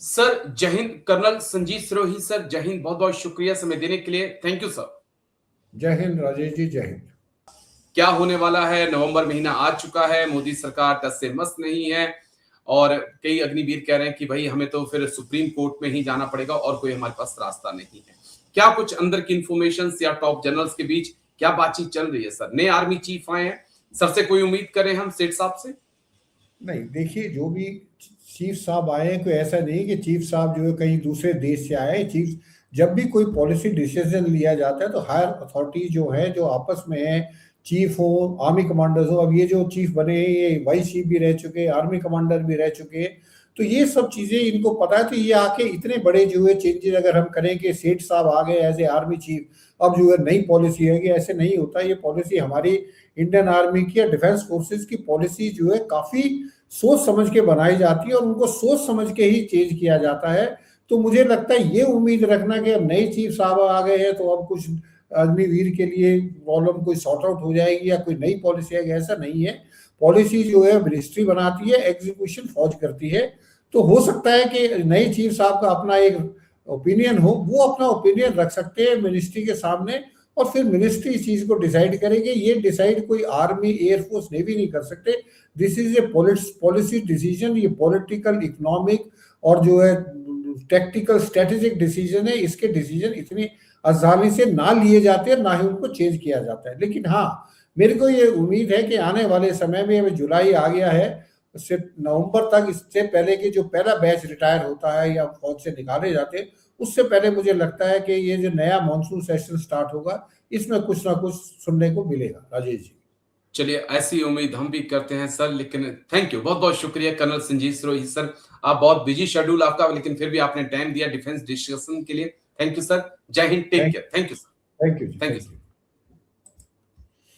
Sir जय Hind. Colonel Sanjeet Sirohi sir, जय हिंद। बहुत बहुत शुक्रिया समय देने के लिए। Thank you sir. जय हिंद राजेश जी, जय हिंद। क्या होने वाला है, नवंबर महीना आ चुका है, मोदी सरकार टस से मस नहीं है और कई अग्निवीर कह रहे हैं कि भाई हमें तो फिर सुप्रीम कोर्ट में ही जाना पड़ेगा और कोई हमारे पास रास्ता नहीं है। क्या कुछ अंदर की इंफॉर्मेशन या टॉप जनरल्स के बीच क्या बातचीत चल रही है सर? नए आर्मी चीफ आए हैं सर, से कोई उम्मीद करें हम सेठ साहब से? नहीं, देखिए, जो भी चीफ साहब आए हैं, कोई ऐसा नहीं कि चीफ साहब जो है कहीं दूसरे देश से आए हैं। चीफ, जब भी कोई पॉलिसी डिसीजन लिया जाता है तो हायर अथॉरिटी जो है, जो आपस में है, चीफ हो, आर्मी कमांडर्स हो। अब ये जो चीफ बने हैं, ये वाइस चीफ भी रह चुके हैं, आर्मी कमांडर भी रह चुके हैं, तो ये सब चीजें इनको पता है। तो ये आके इतने बड़े जो है चेंजेस अगर हम करें कि सेठ साहब आ गए एज ए आर्मी चीफ, अब जो है नई पॉलिसी है, ऐसे नहीं होता। ये पॉलिसी हमारी इंडियन आर्मी की या डिफेंस फोर्सेस की पॉलिसी जो है काफी सोच समझ के बनाई जाती है और उनको सोच समझ के ही चेंज किया जाता है। तो मुझे लगता है ये उम्मीद रखना कि अब नए चीफ साहब आ गए हैं तो अब कुछ अग्निवीर के लिए प्रॉब्लम कोई सॉर्ट आउट हो जाएगी या कोई नई पॉलिसी आएगी, ऐसा नहीं है। पॉलिसी जो है मिनिस्ट्री बनाती है, एग्जीक्यूशन फौज करती है। तो हो सकता है कि नए चीफ साहब का अपना एक ओपिनियन हो, वो अपना ओपिनियन रख सकते हैं मिनिस्ट्री के सामने और फिर मिनिस्ट्री इस चीज को डिसाइड करेगी। ये डिसाइड कोई आर्मी, एयरफोर्स, नेवी नहीं कर सकते। This is a policy decision. ये पॉलिटिकल, इकोनॉमिक और जो है टेक्टिकल, स्ट्रेटेजिक डिसीजन है। इसके डिसीजन इतनी आसानी से ना लिए जाते हैं, ना ही उनको चेंज किया जाता है। लेकिन हाँ, मेरे को ये उम्मीद है कि आने वाले समय में, अभी जुलाई आ गया है, उससे नवंबर तक, इससे पहले कि जो पहला बैच रिटायर होता है या फौज से निकाले जाते हैं, उससे पहले मुझे लगता है कि ये जो नया मॉनसून सेशन स्टार्ट होगा, इसमें कुछ ना कुछ सुनने को मिलेगा। राजेश जी, चलिए, ऐसी उम्मीद हम भी करते हैं सर। लेकिन थैंक यू, बहुत बहुत शुक्रिया कर्नल संजीत सिरोही सर। आप बहुत बिजी शेड्यूल आपका, लेकिन फिर भी आपने टाइम दिया डिफेंस डिस्कशन के लिए। Thank you sir. जय हिंद, take care. Thank you sir. Thank you. Thank you.